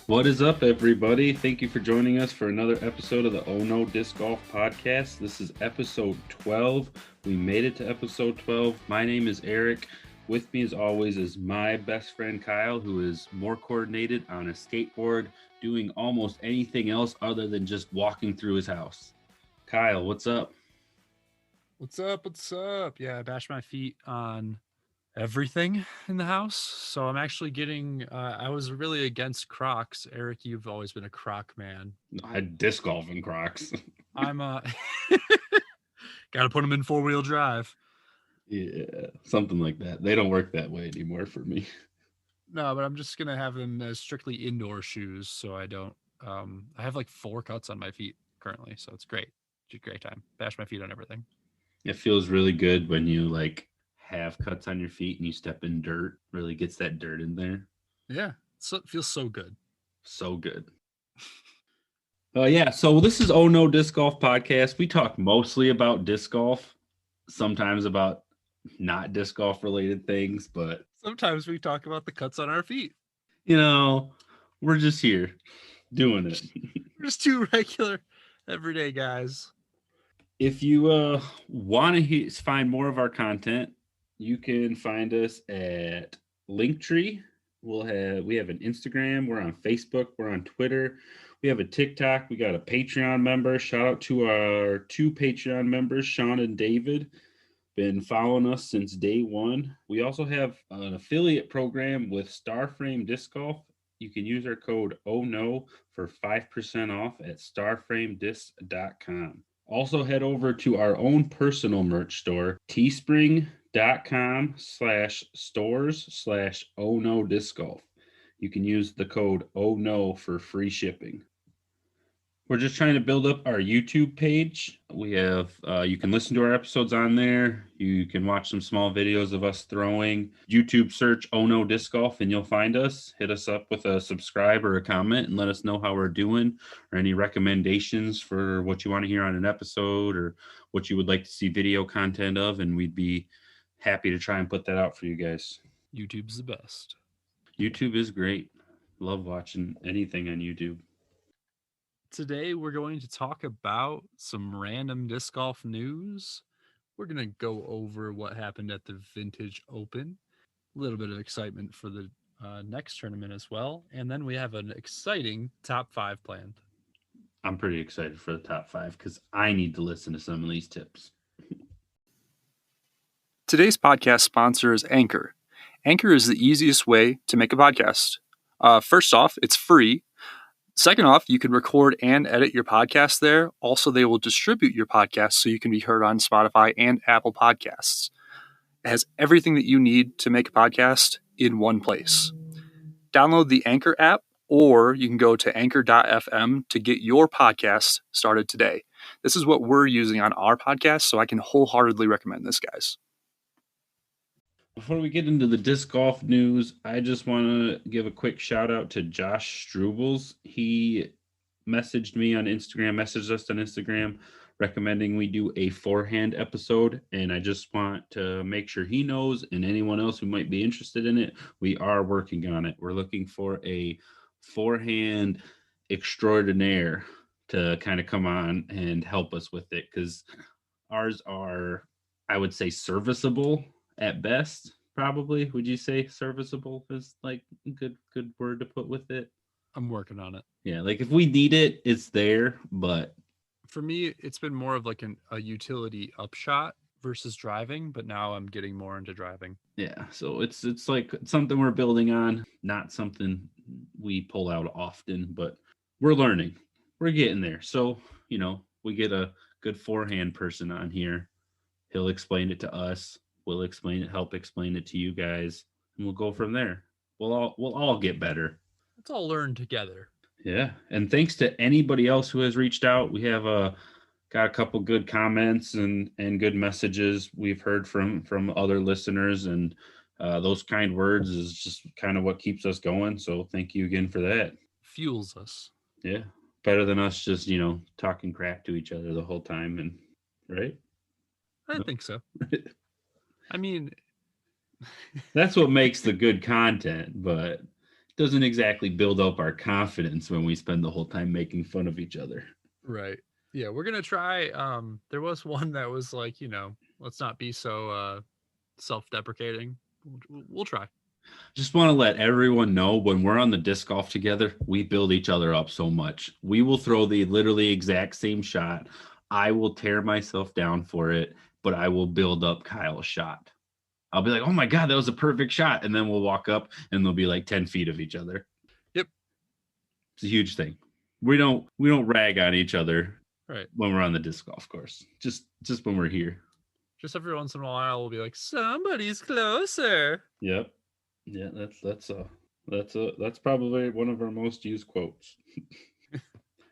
What is up, everybody? Thank you for joining us for another episode of the Oh No Disc Golf Podcast. This is episode 12. We made it to episode 12. My name is Eric. With me, as always, is my best friend Kyle, who is more coordinated on a skateboard, doing almost anything else other than just walking through his house. Kyle, what's up? What's up? What's up? Yeah, I bashed my feet on everything in the house. So I'm actually getting, I was really against Crocs. Eric, you've always been a Croc man. I had disc golf in Crocs. I'm, got to put them in 4-wheel drive. Yeah, something like that. They don't work that way anymore for me. No, but I'm just going to have them as strictly indoor shoes. So I don't, I have like 4 cuts on my feet currently. So it's great. It's a great time. Bash my feet on everything. It feels really good when you have cuts on your feet and you step in dirt. Really gets that dirt in there. Yeah. So it feels so good. So good. So this is Oh No Disc Golf Podcast. We talk mostly about disc golf, sometimes about not disc golf related things, but Sometimes we talk about the cuts on our feet. We're just here doing it. We're just 2 regular everyday guys. If you want to find more of our content, you can find us at Linktree. We have an Instagram, we're on Facebook, we're on Twitter, we have a TikTok, we got a Patreon member. Shout out to our 2 Patreon members, Sean and David. Been following us since day one. We also have an affiliate program with Starframe Disc Golf. You can use our code OHNO for 5% off at starframedisc.com. Also head over to our own personal merch store, teespring.com/stores/ohnodiscgolf. You can use the code OHNO for free shipping. We're just trying to build up our YouTube page. We have, you can listen to our episodes on there. You can watch some small videos of us throwing. YouTube search Oh No Disc Golf and you'll find us. Hit us up with a subscribe or a comment and let us know how we're doing or any recommendations for what you want to hear on an episode or what you would like to see video content of. And we'd be happy to try and put that out for you guys. YouTube's the best. YouTube is great. Love watching anything on YouTube. Today, we're going to talk about some random disc golf news. We're going to go over what happened at the Vintage Open, a little bit of excitement for the next tournament as well. And then we have an exciting top 5 planned. I'm pretty excited for the top 5 because I need to listen to some of these tips. Today's podcast sponsor is Anchor. Anchor is the easiest way to make a podcast. First off, it's free. Second off, you can record and edit your podcast there. Also, they will distribute your podcast so you can be heard on Spotify and Apple Podcasts. It has everything that you need to make a podcast in one place. Download the Anchor app, or you can go to anchor.fm to get your podcast started today. This is what we're using on our podcast, so I can wholeheartedly recommend this, guys. Before we get into the disc golf news, I just want to give a quick shout out to Josh Strubles. He messaged us on Instagram, recommending we do a forehand episode. And I just want to make sure he knows and anyone else who might be interested in it, we are working on it. We're looking for a forehand extraordinaire to kind of come on and help us with it because ours are, I would say, serviceable. At best, probably. Would you say serviceable is like a good word to put with it? I'm working on it. Yeah, like if we need it, it's there. But for me, it's been more of like a utility upshot versus driving. But now I'm getting more into driving. Yeah, so it's like something we're building on, not something we pull out often, but we're learning. We're getting there. So we get a good forehand person on here. He'll explain it to us. We'll help explain it to you guys, and we'll go from there. We'll all get better. Let's all learn together. Yeah, and thanks to anybody else who has reached out. We have got a couple good comments and good messages we've heard from other listeners, and those kind words is just kind of what keeps us going. So thank you again for that. Fuels us. Yeah, better than us just talking crap to each other the whole time, and right? I think so. I mean, that's what makes the good content, but doesn't exactly build up our confidence when we spend the whole time making fun of each other. Right. Yeah, we're gonna try. There was one that was like, let's not be so self-deprecating. We'll try. Just want to let everyone know when we're on the disc golf together, we build each other up so much. We will throw the literally exact same shot. I will tear myself down for it, but I will build up Kyle's shot. I'll be like, oh my God, that was a perfect shot. And then we'll walk up and they'll be like 10 feet of each other. Yep. It's a huge thing. We don't rag on each other Right. when we're on the disc golf course. Just when we're here. Just every once in a while we'll be like, somebody's closer. Yep. Yeah, that's probably one of our most used quotes.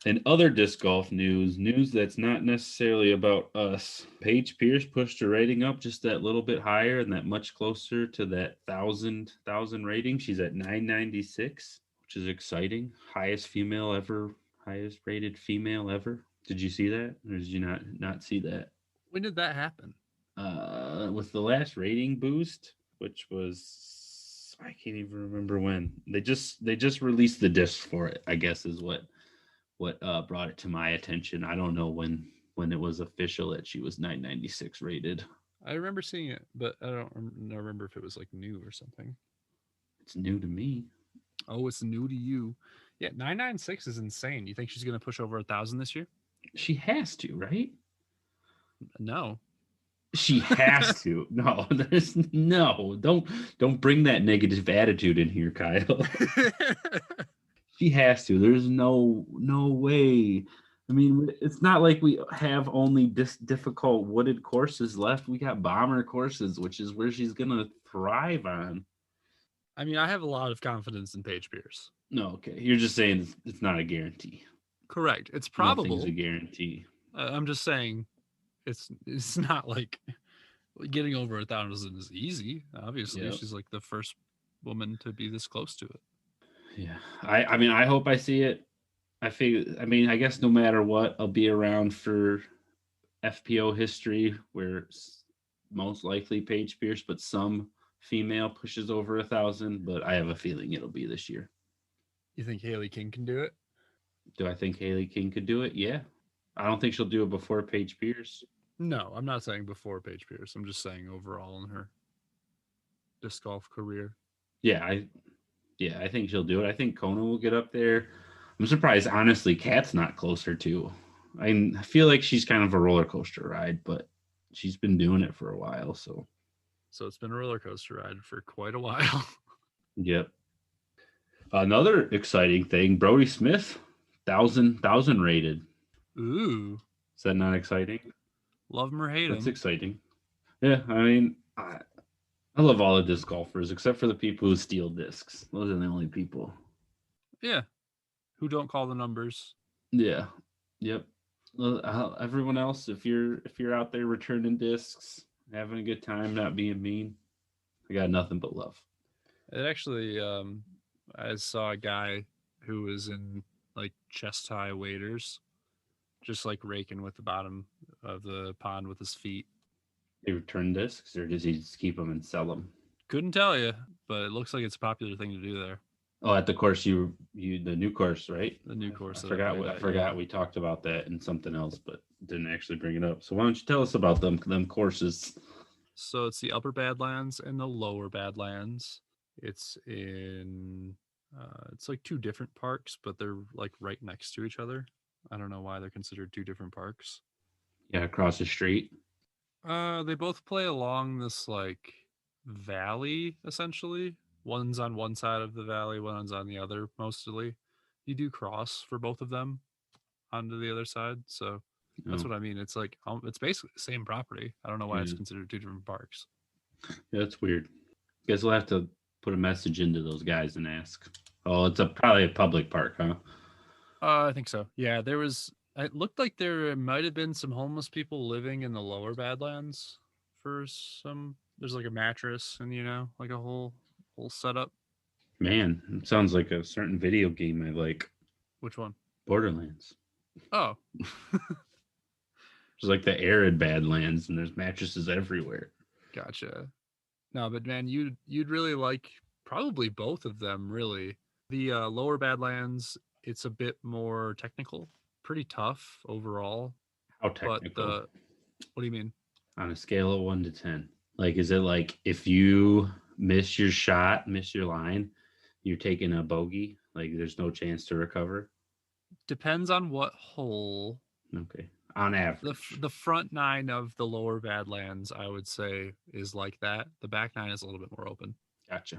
In other disc golf news that's not necessarily about us, Paige Pierce pushed her rating up just that little bit higher and that much closer to that thousand rating. She's at 996, which is exciting. Highest rated female ever. Did you see that, or did you not see that? When did that happen? With the last rating boost, which was, I can't even remember when. They just released the disc for it, I guess, is what brought it to my attention. I don't know when it was official that she was 996 rated. I remember seeing it, but I don't remember if it was like new or something. It's new to me. Oh, it's new to you. Yeah, 996 is insane. You think she's going to push over 1,000 this year? She has to, right? No. She has to. No, there's no. Don't bring that negative attitude in here, Kyle. She has to. There's no way. I mean, it's not like we have only difficult wooded courses left. We got bomber courses, which is where she's gonna thrive on. I mean, I have a lot of confidence in Paige Pierce. No, okay. You're just saying it's not a guarantee. Correct. It's probable. Nothing's a guarantee. I'm just saying it's not like getting over 1,000 is easy. Obviously, Yep. she's like the first woman to be this close to it. Yeah. I mean, I hope I see it. I guess no matter what, I'll be around for FPO history where most likely Paige Pierce, but some female pushes over 1,000, but I have a feeling it'll be this year. You think Haley King can do it? Do I think Haley King could do it? Yeah. I don't think she'll do it before Paige Pierce. No, I'm not saying before Paige Pierce. I'm just saying overall in her disc golf career. Yeah, I think she'll do it. I think Kona will get up there. I'm surprised, honestly, Kat's not closer too. I feel like she's kind of a roller coaster ride, but she's been doing it for a while. So it's been a roller coaster ride for quite a while. Yep. Another exciting thing, Brody Smith, 1,000 rated. Ooh. Is that not exciting? Love him or hate him. That's exciting. Yeah, I mean, I love all the disc golfers except for the people who steal discs. Those are the only people. Yeah. Who don't call the numbers. Yeah. Yep. Everyone else, if you're out there returning discs, having a good time, not being mean, I got nothing but love. It actually, I saw a guy who was in like chest high waders, just like raking with the bottom of the pond with his feet. They return discs, or does he just keep them and sell them? Couldn't tell you, but it looks like it's a popular thing to do there. Oh, at the course the new course, right? The new course. I forgot we talked about that in something else, but didn't actually bring it up. So why don't you tell us about them courses? So it's the Upper Badlands and the Lower Badlands. It's in it's like two different parks, but they're like right next to each other. I don't know why they're considered two different parks. Yeah, across the street. They both play along this like valley essentially. One's on one side of the valley, one's on the other mostly. You do cross for both of them onto the other side, so that's what I mean. It's like it's basically the same property. I don't know why it's considered two different parks. Yeah, that's weird. Guess we'll have to put a message into those guys and ask. Oh, it's probably a public park, huh? I think so. Yeah, it looked like there might have been some homeless people living in the Lower Badlands for some. There's like a mattress and like a whole setup. Man, it sounds like a certain video game I like. Which one? Borderlands. Oh. It's like the arid Badlands, and there's mattresses everywhere. Gotcha. No, but man, you'd really like probably both of them, really. The lower Badlands, it's a bit more technical, pretty tough overall. How But technical? what do you mean? On a scale of 1 to 10. Like, is it like if you miss your shot, miss your line, you're taking a bogey? Like, there's no chance to recover? Depends on what hole. Okay. On average. The front 9 of the lower Badlands, I would say, is like that. The back 9 is a little bit more open. Gotcha.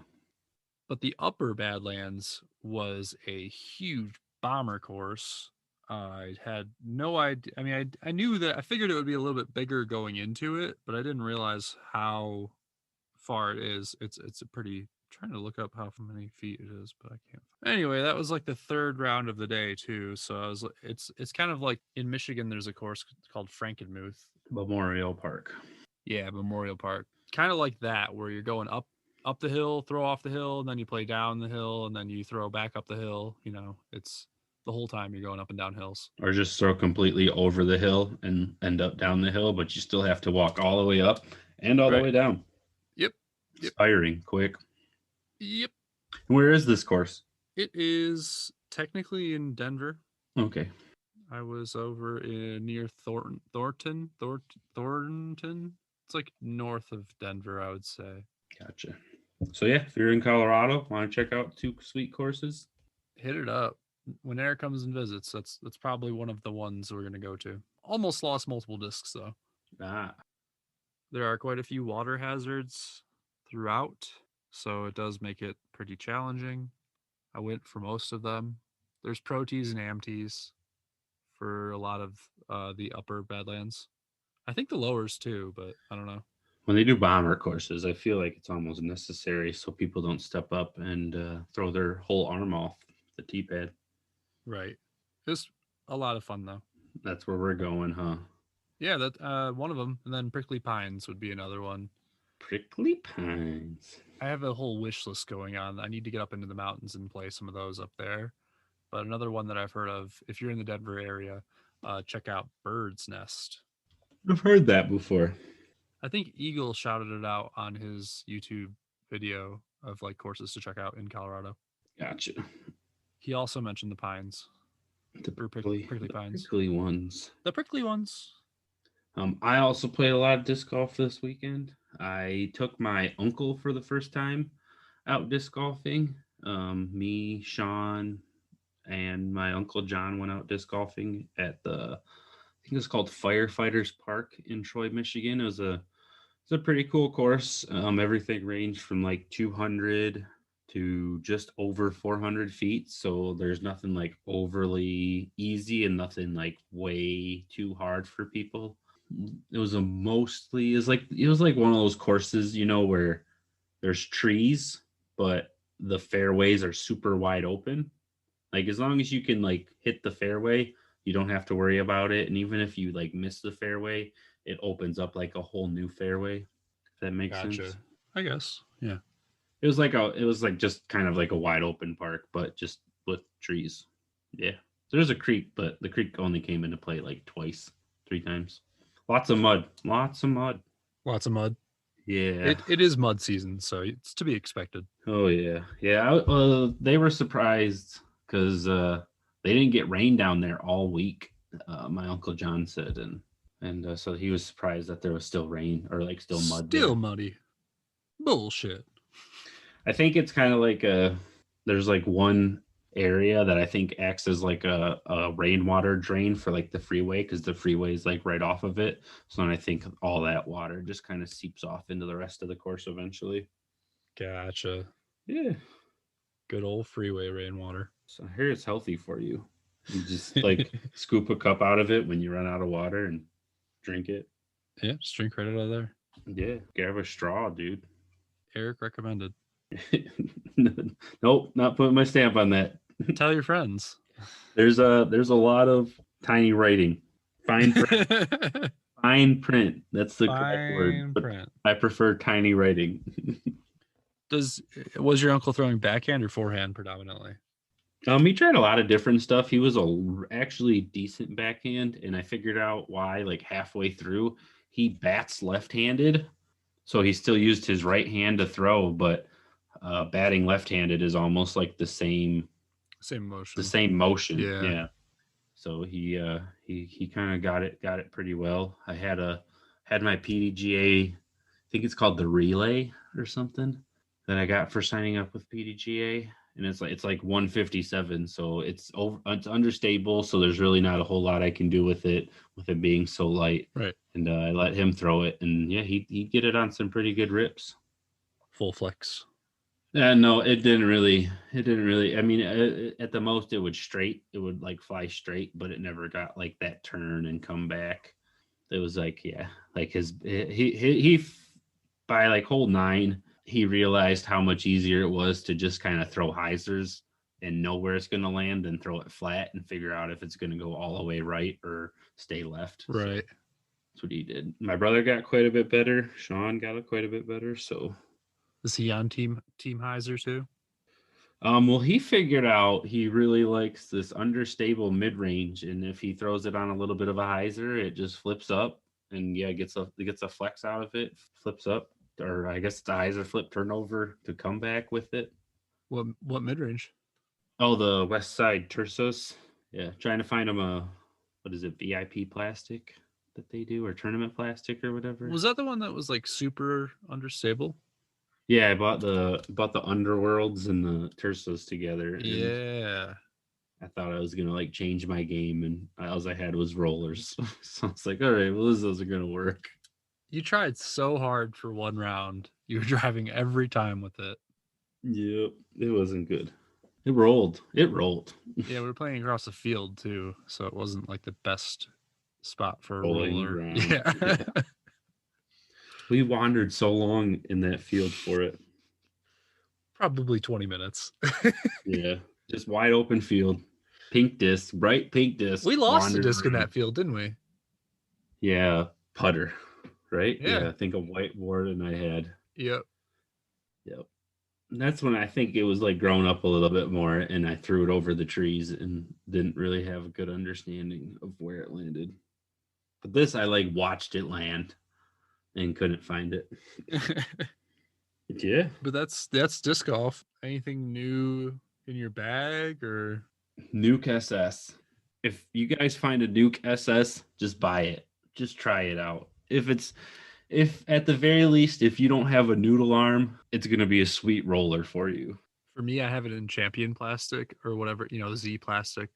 But the upper Badlands was a huge bomber course. I had no idea. I mean, I knew that, I figured it would be a little bit bigger going into it, but I didn't realize how far it is. It's a pretty, trying to look up how many feet it is, but I can't. Anyway, that was like the third round of the day too. So I was, it's kind of like in Michigan, there's a course called Frankenmuth. Memorial Park. Yeah, Memorial Park. Kind of like that, where you're going up the hill, throw off the hill, and then you play down the hill, and then you throw back up the hill. You know, it's the whole time you're going up and down hills. Or just throw completely over the hill and end up down the hill, but you still have to walk all the way up and all the way down. Yep. Expiring quick. Yep. Where is this course? It is technically in Denver. Okay. I was over near Thornton. It's like north of Denver, I would say. Gotcha. So yeah, if you're in Colorado, want to check out 2 sweet courses? Hit it up. When Eric comes and visits, that's probably one of the ones we're going to go to. Almost lost multiple discs, though. There are quite a few water hazards throughout, so it does make it pretty challenging. I went for most of them. There's pro tees and am tees for a lot of the upper Badlands. I think the lowers too, but I don't know. When they do bomber courses, I feel like it's almost necessary so people don't step up and throw their whole arm off the tee pad. Right. It's a lot of fun, though. That's where we're going, huh? Yeah, that one of them. And then Prickly Pines would be another one. Prickly Pines. I have a whole wish list going on. I need to get up into the mountains and play some of those up there. But another one that I've heard of, if you're in the Denver area, check out Bird's Nest. I've heard that before. I think Eagle shouted it out on his YouTube video of like courses to check out in Colorado. Gotcha. He also mentioned the pines. The prickly pines. Prickly ones. The prickly ones. I also played a lot of disc golf this weekend. I took my uncle for the first time out disc golfing. Me, Sean, and my uncle John went out disc golfing at I think it's called Firefighters Park in Troy, Michigan. It's a pretty cool course. Everything ranged from like 200 to just over 400 feet. So there's nothing like overly easy and nothing like way too hard for people. It was like one of those courses, you know, where there's trees, but the fairways are super wide open. Like as long as you can like hit the fairway, you don't have to worry about it. And even if you like miss the fairway, it opens up like a whole new fairway. If that makes sense. I guess. Yeah. It was like just kind of like a wide open park, but just with trees. Yeah. There's a creek, but the creek only came into play like 3 times. Lots of mud. Yeah. It is mud season, so it's to be expected. Oh yeah. Yeah. They were surprised because they didn't get rain down there all week. My Uncle John said, and so he was surprised that there was still rain or like still mud. Still muddy. Bullshit. I think it's kind of like there's like one area that I think acts as like a rainwater drain for like the freeway because the freeway is like right off of it. So then I think all that water just kind of seeps off into the rest of the course eventually. Gotcha. Yeah. Good old freeway rainwater. So here it's healthy for you. You just like scoop a cup out of it when you run out of water and drink it. Yeah, just drink right out of there. Yeah, grab a straw, dude. Eric recommended. Nope, not putting my stamp on that. Tell your friends. There's a lot of tiny writing. Fine print. Fine print. That's the correct word. Print. I prefer tiny writing. Was your uncle throwing backhand or forehand predominantly? He tried a lot of different stuff. He was actually decent backhand, and I figured out why. Like halfway through, he bats left-handed, so he still used his right hand to throw. But batting left-handed is almost like the same motion. Yeah. So he kind of got it pretty well. I had my PDGA, I think it's called the Relay or something, that I got for signing up with PDGA, and it's like 157, so it's understable, so there's really not a whole lot I can do with it being so light. Right. And I let him throw it, and yeah, he'd get it on some pretty good rips. Full flex. No, it didn't really. I mean, at the most, it would like fly straight, but it never got like that turn and come back. It was like, yeah, like he by like hole 9, he realized how much easier it was to just kind of throw Hyzers and know where it's going to land and throw it flat and figure out if it's going to go all the way right or stay left. Right. So that's what he did. My brother got quite a bit better. Sean got quite a bit better. So is he on Team Hyzer too? Well, he figured out he really likes this understable mid-range, and if he throws it on a little bit of a Hyzer, it just flips up, and yeah, gets a flex out of it, flips up, or I guess the Hyzer flip turnover to come back with it. What mid-range? Oh, the West Side Tersos. Yeah, trying to find him a VIP plastic that they do, or tournament plastic or whatever. Was that the one that was like super understable? Yeah, I bought the Underworlds and the Tersos together. And yeah. I thought I was gonna like change my game, and all I had was rollers. So it's like, all right, well, this isn't gonna work. You tried so hard for one round. You were driving every time with it. Yep, it wasn't good. It rolled. Yeah, we were playing across the field too, so it wasn't like the best spot for a roller. Yeah. We wandered so long in that field for it. Probably 20 minutes. Yeah, just wide open field. Pink disc, bright pink disc. We lost a disc in that field, didn't we? Yeah, putter, right? Yeah, I think a whiteboard, and I had. Yep. And that's when I think it was like grown up a little bit more, and I threw it over the trees and didn't really have a good understanding of where it landed. But this, I like watched it land and couldn't find it. Yeah. But that's disc golf. Anything new in your bag or? Nuke SS. If you guys find a Nuke SS, just buy it. Just try it out. If at the very least, if you don't have a noodle arm, it's going to be a sweet roller for you. For me, I have it in Champion plastic or whatever, Z plastic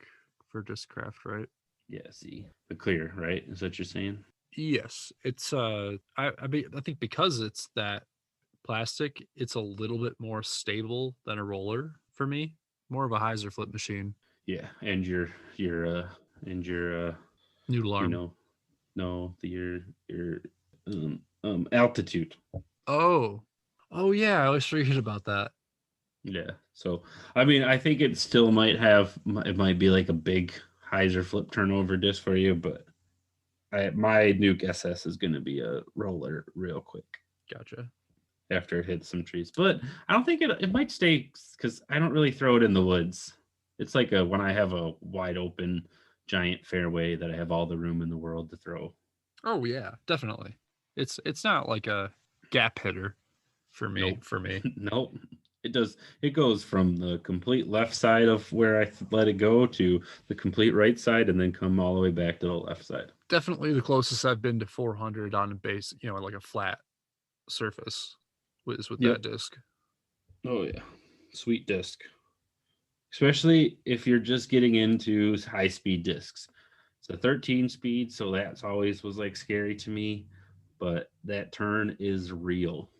for Discraft, right? Yeah, Z. The clear, right? Is that what you're saying? Yes. It's I think because it's that plastic, it's a little bit more stable than a roller for me. More of a Hyzer flip machine. Yeah, and your noodle arm. Your altitude. Oh yeah, I always forget about that. Yeah. So I mean, I think it still might be like a big Hyzer flip turnover disc for you, but my Nuke SS is going to be a roller real quick. Gotcha. After it hits some trees, but I don't think it might stay because I don't really throw it in the woods. It's like when I have a wide open giant fairway that I have all the room in the world to throw. Oh yeah, definitely. It's not like a gap hitter for me. Nope. For me, nope. It goes from the complete left side of where I let it go to the complete right side, and then come all the way back to the left side. Definitely the closest I've been to 400 on a base, like a flat surface is with that disc. Oh yeah, sweet disc. Especially if you're just getting into high speed discs. It's a 13 speed, so that's always was like scary to me. But that turn is real.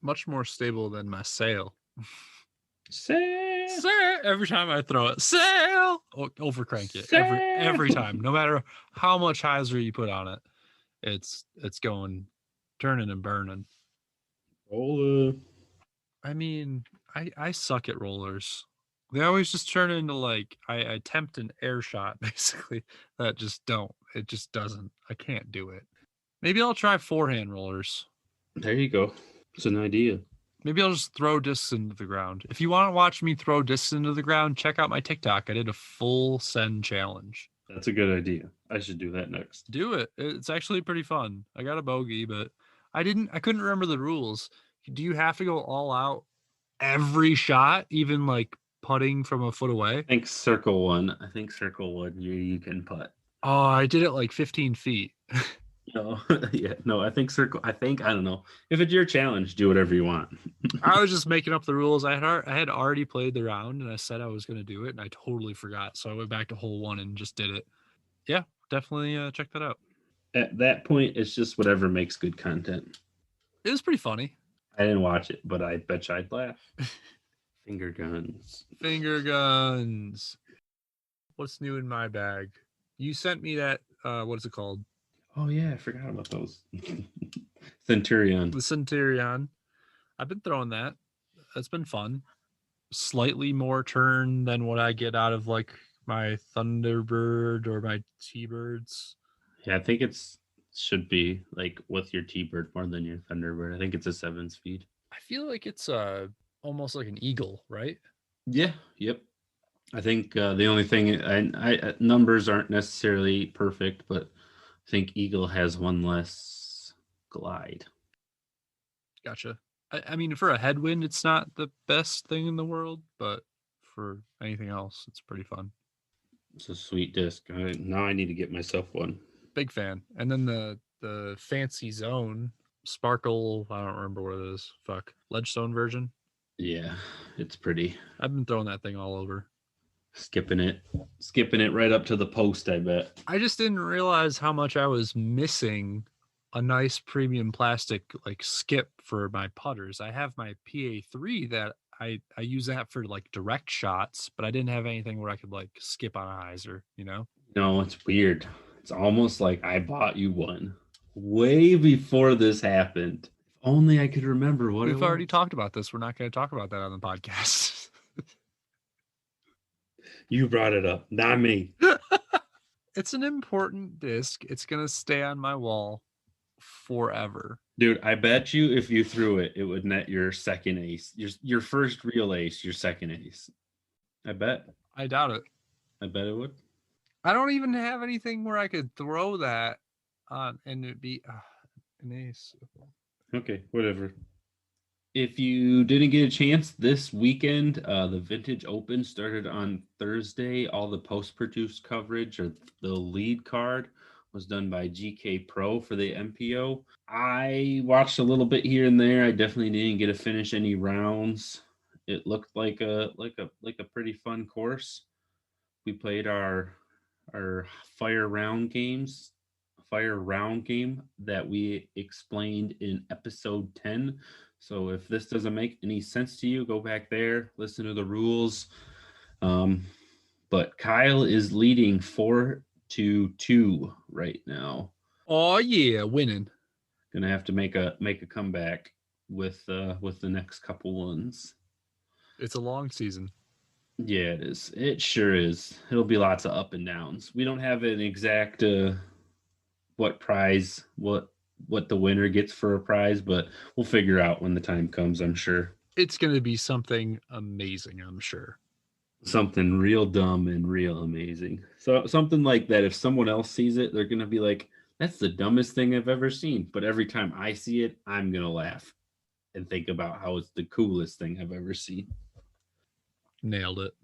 Much more stable than my sail. Sail. Every time I throw it, sail. Overcrank it every time. No matter how much Hyzer you put on it, it's going, turning and burning. Roller. I mean, I suck at rollers. They always just turn into like I attempt an air shot basically. It just doesn't. I can't do it. Maybe I'll try forehand rollers. There you go. It's an idea. Maybe I'll just throw discs into the ground. If you want to watch me throw discs into the ground, check out my TikTok. I did a full send challenge. That's a good idea. I should do that next. Do it. It's actually pretty fun. I got a bogey, but I couldn't remember the rules. do you have to go all out every shot, even like putting from a foot away? I think circle one. You can putt. Oh, I did it like 15 feet. No, yeah, no. I think circle. I don't know. If it's your challenge, do whatever you want. I was just making up the rules. I had already played the round, and I said I was going to do it, and I totally forgot. So I went back to hole 1 and just did it. Yeah, definitely check that out. At that point, it's just whatever makes good content. It was pretty funny. I didn't watch it, but I bet you I'd laugh. Finger guns. Finger guns. What's new in my bag? You sent me that. What is it called? Oh yeah, I forgot about those. Centurion. The Centurion. I've been throwing that. That's been fun. Slightly more turn than what I get out of like my Thunderbird or my T-Birds. Yeah, I think should be like with your T-Bird more than your Thunderbird. I think it's a 7-speed. I feel like it's almost like an eagle, right? Yeah. Yep. I think the only thing I numbers aren't necessarily perfect, but I think Eagle has one less glide. Gotcha. I mean, for a headwind, it's not the best thing in the world, but for anything else, it's pretty fun. It's a sweet disc. Now I need to get myself one. Big fan. And then the fancy zone sparkle. I don't remember what it is. Ledgestone version. Yeah, it's pretty. I've been throwing that thing all over. Skipping it right up to the post, I bet. I just didn't realize how much I was missing a nice premium plastic like skip for my putters. I have my PA3 that I use that for like direct shots, but I didn't have anything where I could like skip on a Hyzer, you know? No, it's weird. It's almost like I bought you one way before this happened. If only I could remember what We've already talked about this. We're not going to talk about that on the podcast. You brought it up, not me. It's an important disc. It's going to stay on my wall forever. Dude, I bet you if you threw it, it would net your second ace. Your first real ace, your second ace. I bet. I doubt it. I bet it would. I don't even have anything where I could throw that on and it'd be an ace. Okay, whatever. If you didn't get a chance this weekend, the Vintage Open started on Thursday. All the post-produced coverage or the lead card was done by GK Pro for the MPO. I watched a little bit here and there. I definitely didn't get to finish any rounds. It looked like a pretty fun course. We played our fire round game that we explained in episode 10. So if this doesn't make any sense to you, go back there, listen to the rules. But Kyle is leading 4-2 right now. Oh yeah, winning. Gonna have to make a comeback with the next couple ones. It's a long season. Yeah, it is. It sure is. It'll be lots of up and downs. We don't have an exact what the winner gets for a prize, but we'll figure out when the time comes, I'm sure. It's going to be something amazing, I'm sure. Something real dumb and real amazing. So something like that, if someone else sees it, they're going to be like, that's the dumbest thing I've ever seen. But every time I see it, I'm going to laugh and think about how it's the coolest thing I've ever seen. Nailed it.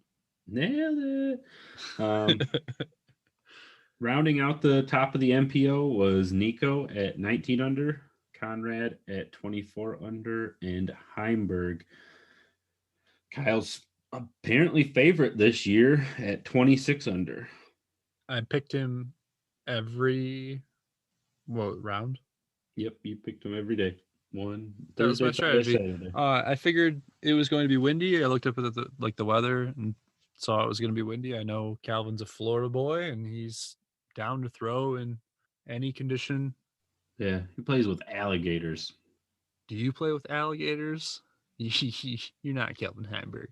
Rounding out the top of the MPO was Nico at 19 under, Conrad at 24 under, and Heimberg, Kyle's apparently favorite this year, at 26 under. I picked him every round? Yep, you picked him every day. That was my strategy. I figured it was going to be windy. I looked up at the weather and saw it was going to be windy. I know Calvin's a Florida boy, and he's down to throw in any condition. Yeah, he plays with alligators. Do you play with alligators? You're not Calvin Heimberg.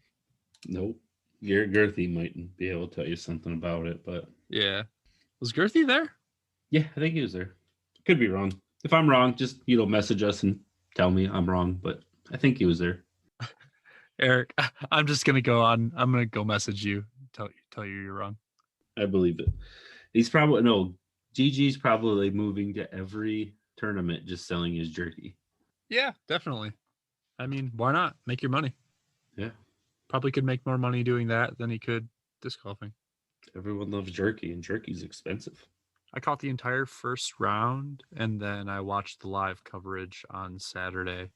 Nope. Garrett Girthy might be able to tell you something about it, but yeah. Was Girthy there? Yeah, I think he was there. Could be wrong. If I'm wrong, just message us and tell me I'm wrong, but I think he was there. Eric, I'm just gonna go on. I'm gonna go message you, tell you you're wrong. I believe it. GG's probably moving to every tournament just selling his jersey. Yeah, definitely. I mean, why not? Make your money. Yeah. Probably could make more money doing that than he could disc golfing. Everyone loves jerky, and jerky's expensive. I caught the entire first round, and then I watched the live coverage on Saturday.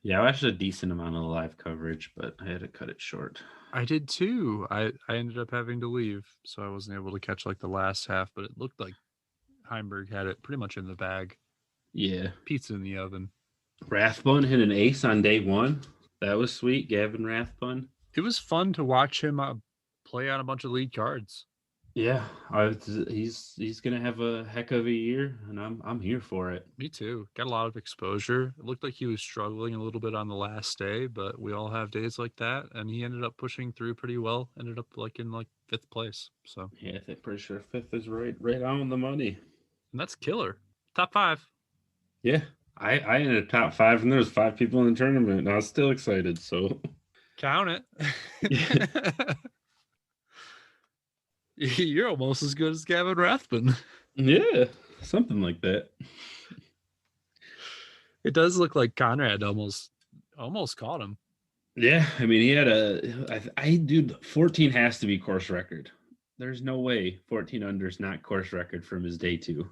Yeah, I watched a decent amount of live coverage, but I had to cut it short. I did too. I ended up having to leave, so I wasn't able to catch like the last half, but it looked like Heimberg had it pretty much in the bag. Yeah. Pizza in the oven. Rathbun hit an ace on day one. That was sweet. Gavin Rathbun. It was fun to watch him play on a bunch of lead cards. Yeah, he's gonna have a heck of a year, and I'm here for it. Me too. Got a lot of exposure. It looked like he was struggling a little bit on the last day, but we all have days like that, and he ended up pushing through pretty well. Ended up in 5th place. So Yeah, I think pretty sure 5th is right on the money. And that's killer. Top 5. Yeah, I ended top 5, and there was 5 people in the tournament, and I was still excited. So count it. You're almost as good as Gavin Rathbun. Yeah, something like that. It does look like Conrad almost caught him. Yeah, I mean, he had dude, 14 has to be course record. There's no way 14 under is not course record from his day 2.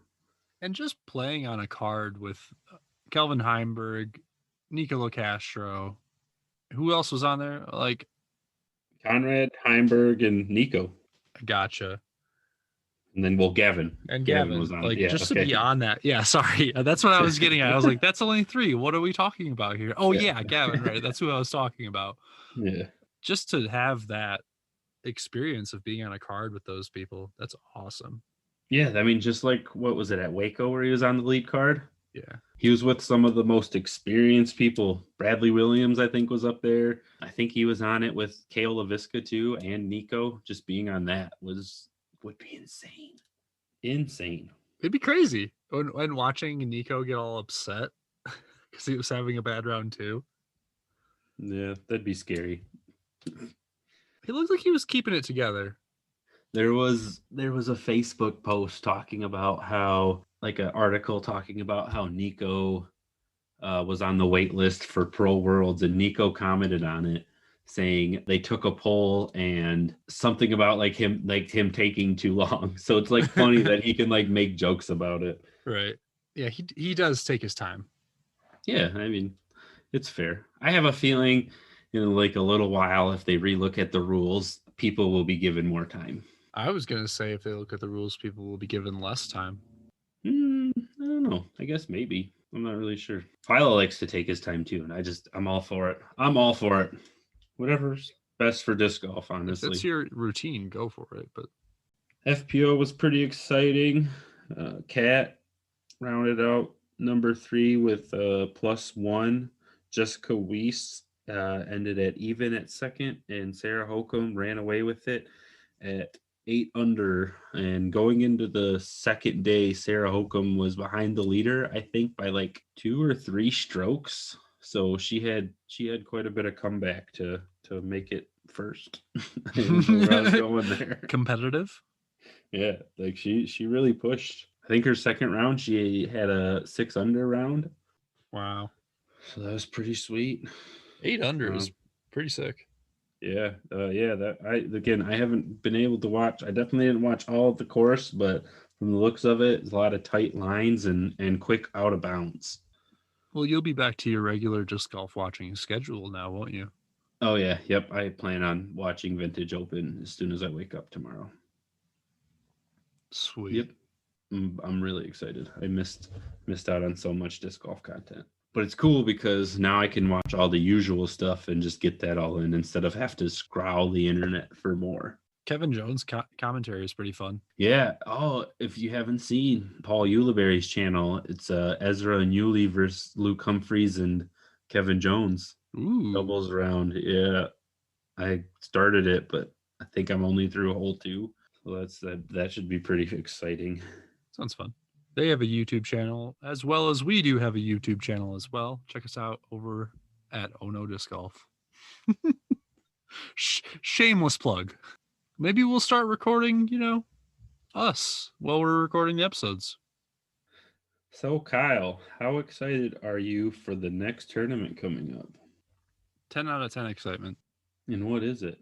And just playing on a card with Kelvin Heimberg, Nico Castro. Who else was on there? Like Conrad, Heimberg, and Nico. Gotcha. And then, Gavin. And Gavin was on. like, yeah, just okay. to be on that. Yeah, sorry. That's what I was getting at. I was like, that's only 3. What are we talking about here? Oh, yeah, Gavin, right. That's who I was talking about. Yeah. Just to have that experience of being on a card with those people, that's awesome. Yeah, I mean, just like, what was it, at Waco where he was on the lead card? Yeah. He was with some of the most experienced people. Bradley Williams, I think, was up there. I think he was on it with Kale LaVisca too, and Nico. Just being on that would be insane. Insane. It'd be crazy when watching Nico get all upset because he was having a bad round too. Yeah, that'd be scary. He looked like he was keeping it together. There was a Facebook post talking about how, like, an article talking about how Nico was on the wait list for Pro Worlds, and Nico commented on it saying they took a poll and something about him taking too long. So it's like funny that he can make jokes about it. Right. Yeah, he does take his time. Yeah, I mean, it's fair. I have a feeling in a little while, if they relook at the rules, people will be given more time. I was going to say if they look at the rules, people will be given less time. I don't know. I guess maybe. I'm not really sure. Philo likes to take his time too, and I'm all for it. I'm all for it. Whatever's best for disc golf, honestly. If that's your routine, go for it. But FPO was pretty exciting. Kat rounded out number 3 with +1. Jessica Weiss ended at even at second, and Sarah Holcomb ran away with it at 8 under. And going into the second day, Sarah Holcomb was behind the leader, I think, by 2 or 3 strokes. So she had quite a bit of comeback to make it first. I didn't know where I was going there. Competitive. Yeah, she really pushed. I think her second round she had a 6 under round. Wow. So that was pretty sweet. 8 under is pretty sick. Yeah, I haven't been able to watch. I definitely didn't watch all of the course, but from the looks of it, it's a lot of tight lines and quick out of bounds. Well, you'll be back to your regular disc golf watching schedule now, won't you? Oh yeah, yep. I plan on watching Vintage Open as soon as I wake up tomorrow. Sweet. Yep, I'm really excited. I missed out on so much disc golf content. But it's cool because now I can watch all the usual stuff and just get that all in instead of have to scroll the internet for more. Kevin Jones' commentary is pretty fun. Yeah. Oh, if you haven't seen Paul Uliberry's channel, it's Ezra and Yuli versus Luke Humphreys and Kevin Jones. Ooh. Doubles round. Yeah. I started it, but I think I'm only through hole 2. So that should be pretty exciting. Sounds fun. They have a YouTube channel as well as we do have a YouTube channel as well. Check us out over at ohnodiscgolf. Shameless plug. Maybe we'll start recording, us while we're recording the episodes. So Kyle, how excited are you for the next tournament coming up? 10 out of 10 excitement. And what is it?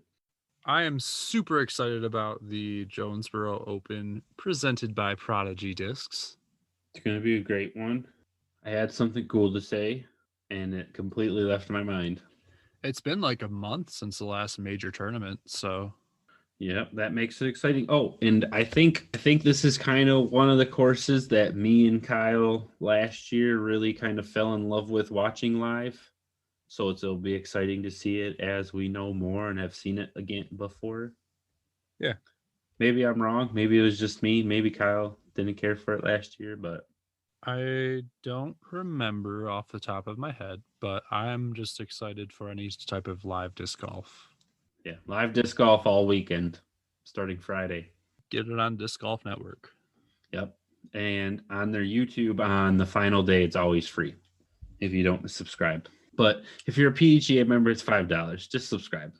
I am super excited about the Jonesboro Open presented by Prodigy Discs. It's going to be a great one. I had something cool to say, and it completely left my mind. It's been like a month since the last major tournament, so Yeah, that makes it exciting. Oh, and I think this is kind of one of the courses that me and Kyle last year really kind of fell in love with watching live. So it'll be exciting to see it as we know more and have seen it again before. Yeah. Maybe I'm wrong. Maybe it was just me. Maybe Kyle didn't care for it last year, but I don't remember off the top of my head, but I'm just excited for any type of live disc golf. yeah, live disc golf all weekend, starting Friday. Get it on Disc Golf Network. Yep. And on their YouTube on the final day, it's always free if you don't subscribe. But if you're a PGA member, it's $5. Just subscribe.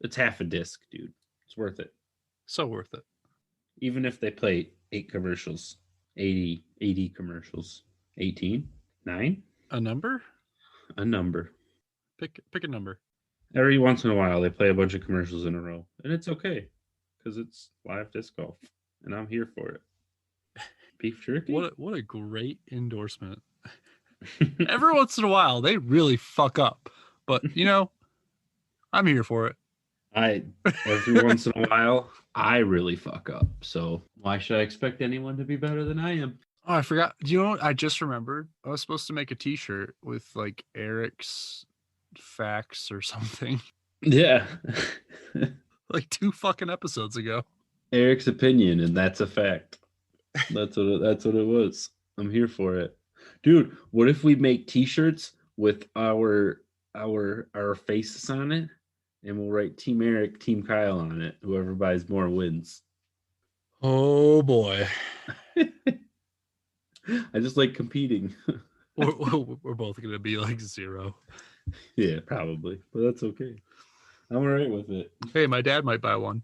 It's half a disc, dude. It's worth it. So worth it. Even if they play 8 commercials, 80 commercials, 18, 9? A number? A number. Pick a number. Every once in a while, they play a bunch of commercials in a row. And it's okay because it's live disc golf. And I'm here for it. Beef jerky? What a great endorsement. Every once in a while, they really fuck up. But, I'm here for it. Every once in a while, I really fuck up. So why should I expect anyone to be better than I am? Oh, I forgot. Do you know what? I just remembered. I was supposed to make a t-shirt with like Eric's facts or something. Yeah. Like 2 fucking episodes ago. Eric's opinion, and that's a fact. That's what it was. I'm here for it. Dude, what if we make t-shirts with our faces on it? And we'll write Team Eric, Team Kyle on it. Whoever buys more wins. Oh boy. I just like competing. We're both going to be like 0. Yeah, probably. But that's okay. I'm all right with it. Hey, my dad might buy one.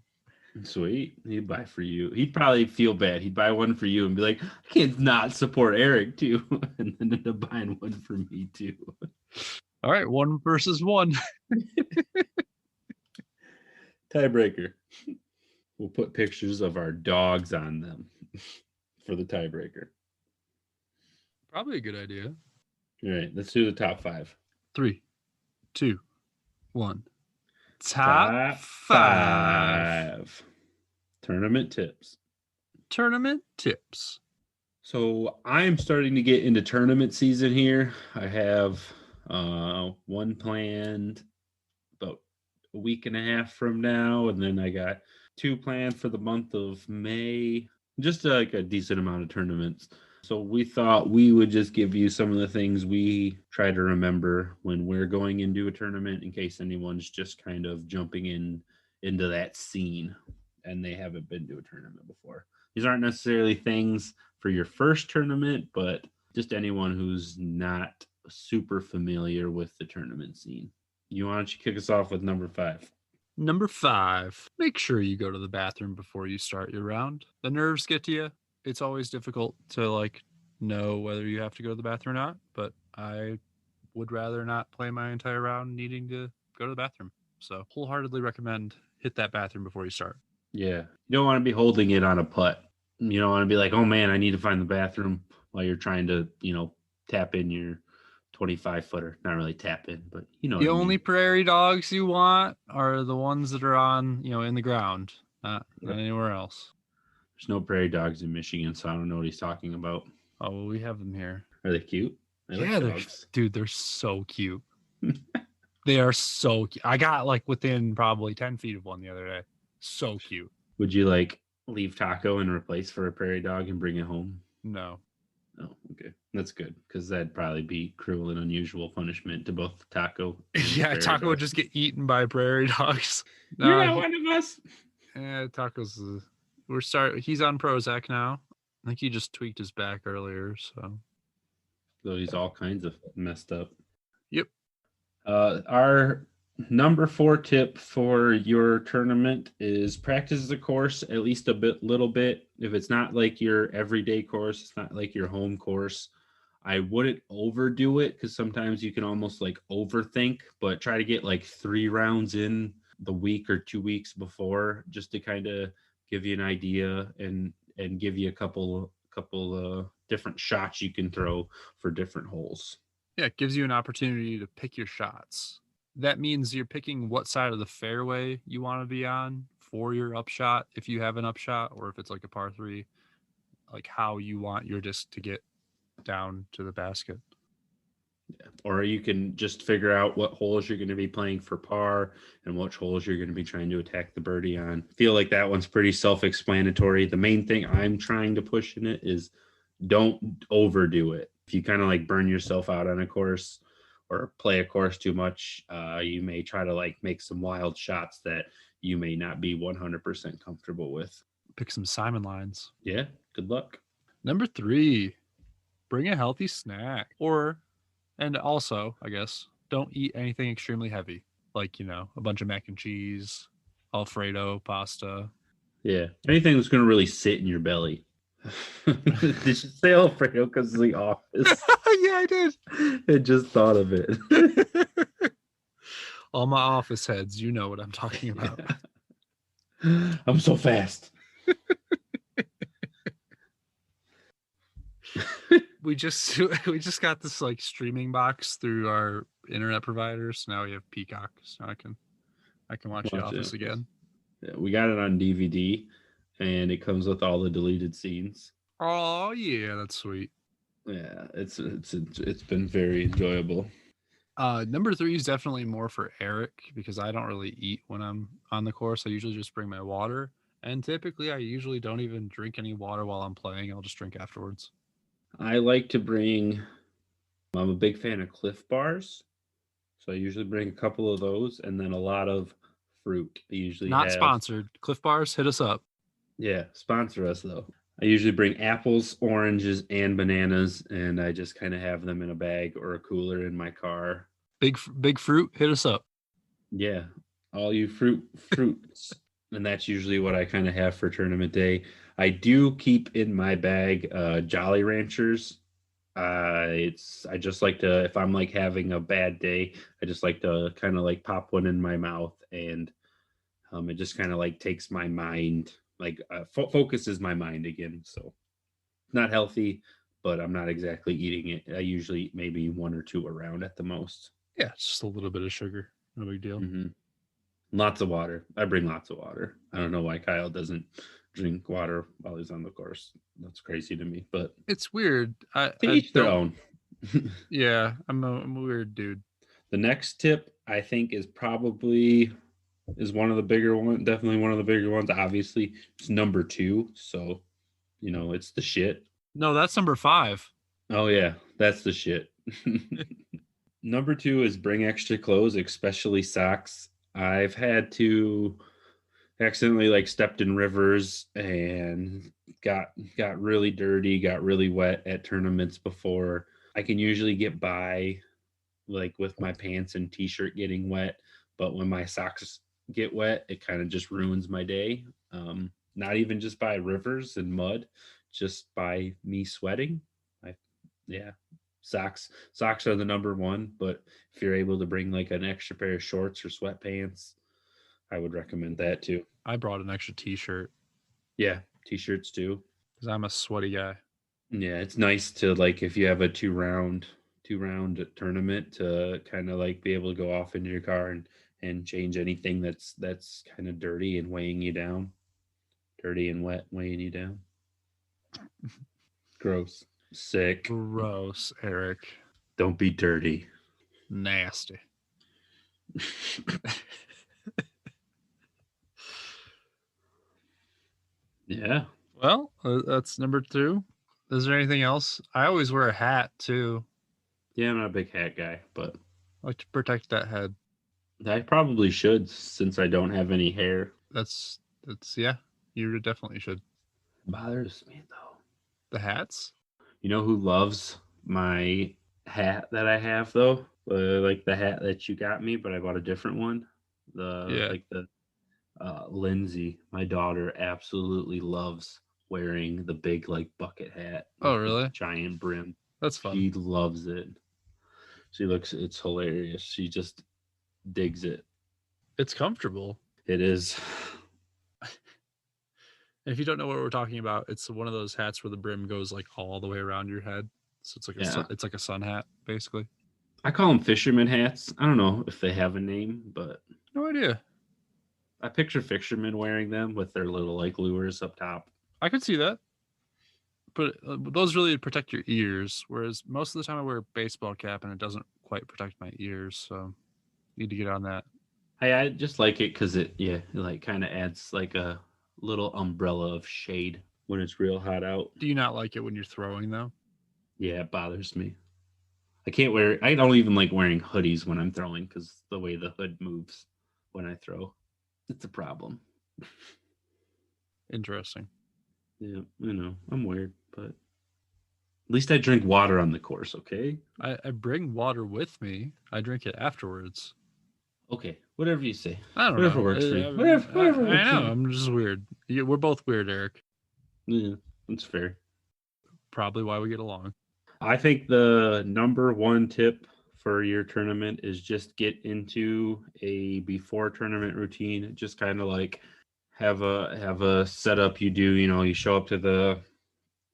Sweet. He'd buy for you. He'd probably feel bad. He'd buy one for you and be like, I can't not support Eric too. And then end up buying one for me too. All right, 1 versus 1. Tiebreaker. We'll put pictures of our dogs on them for the tiebreaker. Probably a good idea. All right, let's do the top 5. 3, 2, 1. Top 5. Tournament tips. Tournament tips. So I'm starting to get into tournament season here. I have one planned about a week and a half from now, and then I got 2 planned for the month of May. Just like a decent amount of tournaments. So we thought we would just give you some of the things we try to remember when we're going into a tournament in case anyone's just kind of jumping into that scene and they haven't been to a tournament before. These aren't necessarily things for your first tournament, but just anyone who's not super familiar with the tournament scene. Why don't you kick us off with number 5? Number 5, make sure you go to the bathroom before you start your round. The nerves get to you. It's always difficult to know whether you have to go to the bathroom or not, but I would rather not play my entire round needing to go to the bathroom. So wholeheartedly recommend hit that bathroom before you start. Yeah. You don't want to be holding it on a putt. You don't want to be like, oh man, I need to find the bathroom while you're trying to, tap in your 25-footer. Not really tap in, but The only prairie dogs you want are the ones that are on, in the ground, not anywhere else. There's no prairie dogs in Michigan, so I don't know what he's talking about. Oh, well, we have them here. Are they cute? They're so cute. They are so cute. I got within probably 10 feet of one the other day. So cute. Would you leave Taco and replace for a prairie dog and bring it home? No. Oh, okay. That's good because that'd probably be cruel and unusual punishment to both Taco. Yeah, Taco would just get eaten by prairie dogs. You're not one of us. Yeah, Taco's. He's on Prozac now. I think he just tweaked his back earlier, so he's all kinds of messed up. Yep. Our number 4 tip for your tournament is practice the course at least little bit. If it's not like your everyday course, it's not like your home course. I wouldn't overdo it because sometimes you can almost like overthink, but try to get like 3 rounds in the week or 2 weeks before, just to kind of give you an idea and give you a couple different shots you can throw for different holes. Yeah, it gives you an opportunity to pick your shots. That means you're picking what side of the fairway you want to be on for your upshot, if you have an upshot, or if it's like a par 3, like how you want your disc to get down to the basket. Yeah. Or you can just figure out what holes you're going to be playing for par and which holes you're going to be trying to attack the birdie on. I feel like that one's pretty self-explanatory. The main thing I'm trying to push in it is don't overdo it. If you kind of like burn yourself out on a course or play a course too much, you may try to like make some wild shots that you may not be 100% comfortable with. Pick some Simon lines. Yeah, good luck. Number 3, bring a healthy snack. And also, I guess, don't eat anything extremely heavy, like, a bunch of mac and cheese, Alfredo pasta. Yeah, anything that's going to really sit in your belly. Did you say Alfredo because of the office? Yeah, I did. I just thought of it. All my office heads, you know what I'm talking about. Yeah. I'm so fast. We just got this like streaming box through our internet provider, so now we have Peacock, so I can watch The Office again. Yeah, we got it on DVD, and it comes with all the deleted scenes. Oh yeah, that's sweet. Yeah, it's been very enjoyable. Number 3 is definitely more for Eric because I don't really eat when I'm on the course. I usually just bring my water, and typically I usually don't even drink any water while I'm playing. I'll just drink afterwards. I like to bring, I'm a big fan of Cliff Bars, so I usually bring a couple of those and then a lot of fruit. I usually Not sponsored. Cliff Bars, hit us up. Yeah, sponsor us though. I usually bring apples, oranges, and bananas, and I just kind of have them in a bag or a cooler in my car. Big fruit, hit us up. Yeah, all you fruits. And that's usually what I kind of have for tournament day. I do keep in my bag Jolly Ranchers. I just like to, if I'm like having a bad day, I just like to kind of like pop one in my mouth, and it just kind of like takes my mind, like focuses my mind again. So not healthy, but I'm not exactly eating it. I usually eat maybe 1 or 2 around at the most. Yeah, it's just a little bit of sugar. No big deal. Mm-hmm. Lots of water. I bring lots of water. I don't know why Kyle doesn't drink water while he's on the course. That's crazy to me, but it's weird. To each their own. Yeah, I'm a weird dude. The next tip I think is one of the bigger ones. Definitely one of the bigger ones. Obviously, it's number 2. So, it's the shit. No, that's number 5. Oh yeah, that's the shit. Number 2 is bring extra clothes, especially socks. I've had to accidentally like stepped in rivers and got really dirty, got really wet at tournaments before. I can usually get by like with my pants and t-shirt getting wet, but when my socks get wet, it kind of just ruins my day. Not even just by rivers and mud, just by me sweating. Socks are the number 1, but if you're able to bring like an extra pair of shorts or sweatpants, I would recommend that too. I brought an extra t-shirt. Yeah, t-shirts too. Because I'm a sweaty guy. Yeah, it's nice to like if you have a two round tournament to kind of like be able to go off into your car and change anything that's kind of dirty and weighing you down. Dirty and wet weighing you down. Gross. Sick. Gross, Eric. Don't be dirty. Nasty. Yeah. Well, that's number 2. Is there anything else? I always wear a hat too. Yeah, I'm not a big hat guy, but I like to protect that head. I probably should since I don't have any hair. That's yeah, you definitely should. It bothers me though. The hats? You know who loves my hat that I have though? Like the hat that you got me, but I bought a different one. Lindsay, my daughter, absolutely loves wearing the big like bucket hat. Oh, really? Giant brim. That's fun. She loves it. It's hilarious. She just digs it. It's comfortable. It is. And if you don't know what we're talking about, it's one of those hats where the brim goes like all the way around your head. So it's like it's like a sun hat, basically. I call them fisherman hats. I don't know if they have a name, but no idea. I picture fishermen wearing them with their little like lures up top. I could see that. But those really protect your ears, whereas most of the time I wear a baseball cap and it doesn't quite protect my ears. So need to get on that. Hey, I just like it because it like kind of adds like a little umbrella of shade when it's real hot out. Do you not like it when you're throwing though? Yeah, it bothers me. I don't even like wearing hoodies when I'm throwing because the way the hood moves when I throw, it's a problem. Interesting. Yeah, I'm weird, but at least I drink water on the course, okay? I bring water with me. I drink it afterwards. Okay, whatever you say. I don't whatever know. Works for you. Whatever works I know. for you. I'm just weird. We're both weird, Eric. Yeah, that's fair. Probably why we get along. I think the number one tip for your tournament is just get into a before tournament routine. Just kind of like have a setup you do. You show up to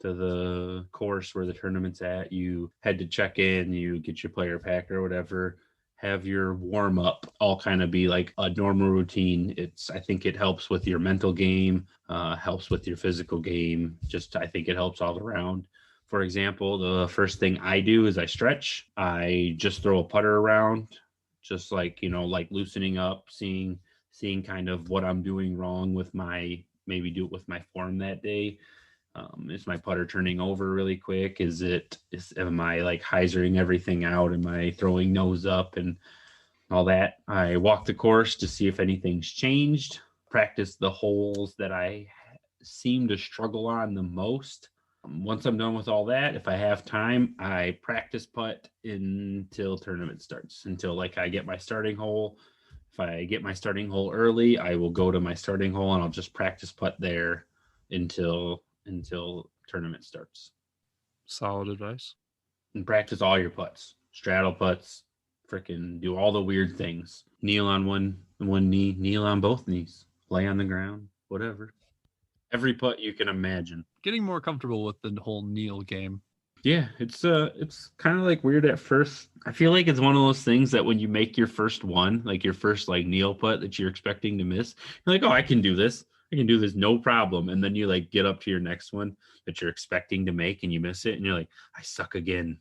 the course where the tournament's at. You head to check in. You get your player pack or whatever. Have your warm up all kind of be like a normal routine. I think it helps with your mental game, helps with your physical game. I think it helps all around. For example, the first thing I do is I stretch. I just throw a putter around, just like, like loosening up, seeing kind of what I'm doing wrong with maybe do it with my form that day. Is my putter turning over really quick? Am I like Hyzering everything out? Am I throwing nose up and all that? I walk the course to see if anything's changed. Practice the holes that I seem to struggle on the most. Once I'm done with all that, if I have time, I practice putt until tournament starts, until like I get my starting hole. If I get my starting hole early, I will go to my starting hole and I'll just practice putt there until tournament starts. Solid advice. And practice all your putts, straddle putts, freaking do all the weird things. Kneel on one knee, kneel on both knees, lay on the ground, whatever. Every putt you can imagine. Getting more comfortable with the whole kneel game. Yeah, it's kind of like weird at first. I feel like it's one of those things that when you make your first one, like your first like kneel putt that you're expecting to miss, you're like, oh, I can do this. I can do this no problem. And then you like get up to your next one that you're expecting to make and you miss it. And you're like, I suck again.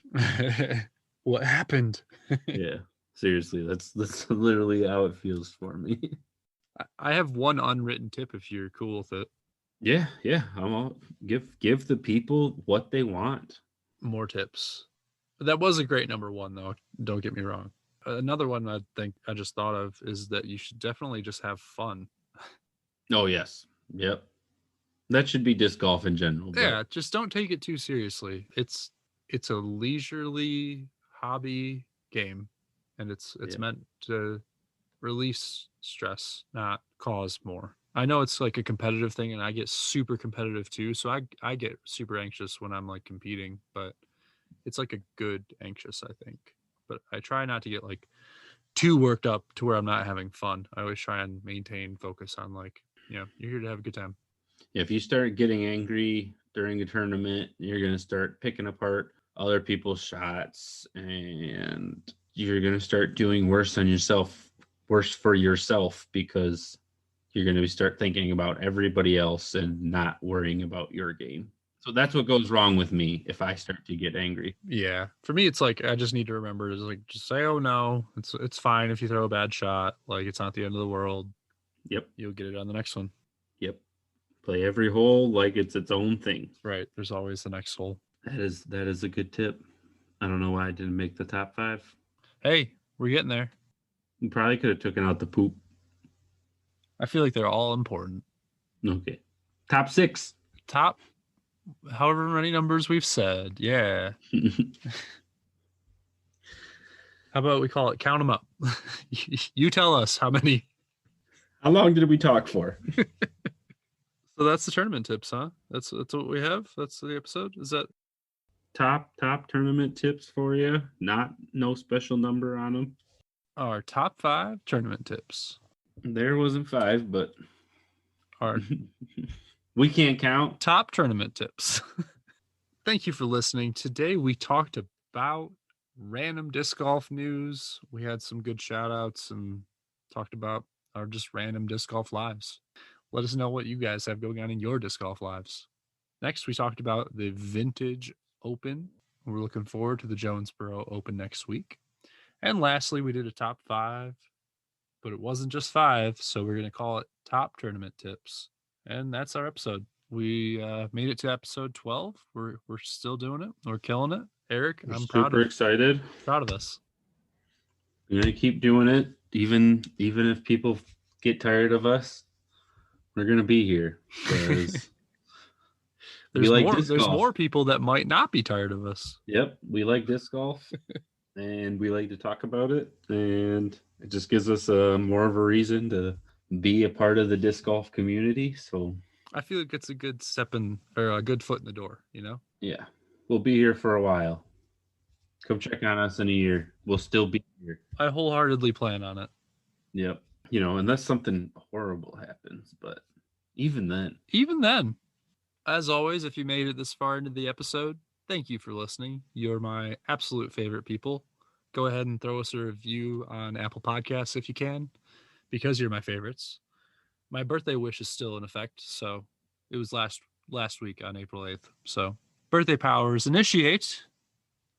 What happened? Yeah, seriously. That's literally how it feels for me. I have one unwritten tip if you're cool with it. Yeah. I'm all give the people what they want. More tips. That was a great number one, though. Don't get me wrong. Another one I think I just thought of is that you should definitely just have fun. Oh, yes. Yep. That should be disc golf in general. Yeah, just don't take it too seriously. It's a leisurely hobby game, and it's meant to release stress, not cause more. I know it's like a competitive thing, and I get super competitive too, so I get super anxious when I'm like competing, but it's like a good anxious, I think. But I try not to get like too worked up to where I'm not having fun. I always try and maintain focus on like, you're here to have a good time. If you start getting angry during a tournament, you're going to start picking apart other people's shots, and you're going to start doing worse for yourself, because you're going to start thinking about everybody else and not worrying about your game. So that's what goes wrong with me if I start to get angry. Yeah. For me, it's like I just need to remember to like just say, oh no, it's fine if you throw a bad shot. Like it's not the end of the world. Yep. You'll get it on the next one. Yep. Play every hole like it's its own thing. Right. There's always the next hole. That is a good tip. I don't know why I didn't make the top 5. Hey, we're getting there. You probably could have taken out the poop. I feel like they're all important. Okay. Top 6. Top however many numbers we've said. Yeah. How about we call it count them up? You tell us how many. How long did we talk for? So that's the tournament tips, huh? That's what we have. That's the episode. Is that top tournament tips for you. No special number on them. Our top 5 tournament tips. There wasn't 5, but Our we can't count. top tournament tips. Thank you for listening. Today we talked about random disc golf news. We had some good shout outs and talked about our just random disc golf lives. Let us know what you guys have going on in your disc golf lives. Next, we talked about the Vintage Open. We're looking forward to the Jonesboro Open next week. And lastly, we did a top 5, but it wasn't just 5, so we're going to call it top tournament tips. And that's our episode. We made it to episode 12. We're still doing it. We're killing it. Eric, We're I'm super excited. Proud of us. We're gonna keep doing it, even if people get tired of us. We're gonna be here because there's more people that might not be tired of us. Yep, we like disc golf, and we like to talk about it, and it just gives us more of a reason to be a part of the disc golf community. So I feel like it's a good step in, or a good foot in the door, you know? Yeah, we'll be here for a while. Come check on us in a year. We'll still be here. I wholeheartedly plan on it. Yep. Unless something horrible happens, but even then, as always, if you made it this far into the episode, thank you for listening. You're my absolute favorite people. Go ahead and throw us a review on Apple Podcasts if you can, because you're my favorites. My birthday wish is still in effect, so it was last week on April 8th. So birthday powers initiate.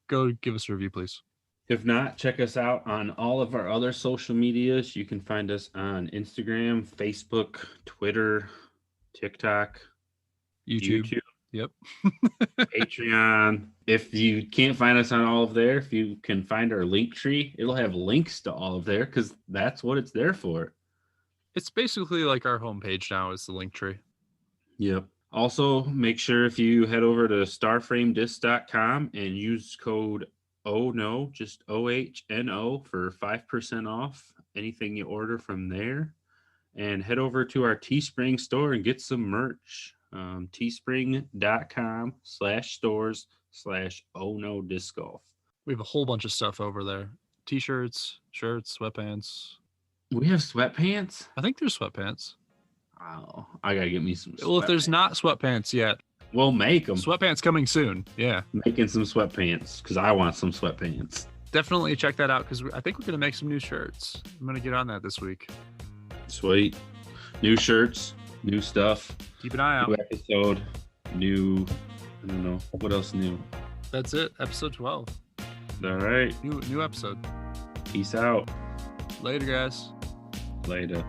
Go give us a review, please. If not, check us out on all of our other social medias. You can find us on Instagram, Facebook, Twitter, TikTok, YouTube. Yep. Patreon. If you can't find us on all of there, if you can find our Linktree, it'll have links to all of there because that's what it's there for. It's basically like our homepage now is the Linktree. Yep. Also, make sure if you head over to starframedisc.com and use code OHNO, just OHNO, for 5% off anything you order from there. And head over to our Teespring store and get some merch. Teespring.com/stores/ohnodiscgolf. We have a whole bunch of stuff over there. T-shirts, shirts, sweatpants. We have sweatpants? I think there's sweatpants. Oh, I gotta get me some sweatpants. Well, if there's not sweatpants yet, we'll make them. Sweatpants coming soon. Yeah. Making some sweatpants because I want some sweatpants. Definitely check that out because I think we're going to make some new shirts. I'm going to get on that this week. Sweet. New shirts, new stuff. Keep an eye out. New episode, new, I don't know. What else new? That's it. Episode 12. All right. New episode. Peace out. Later, guys. Later.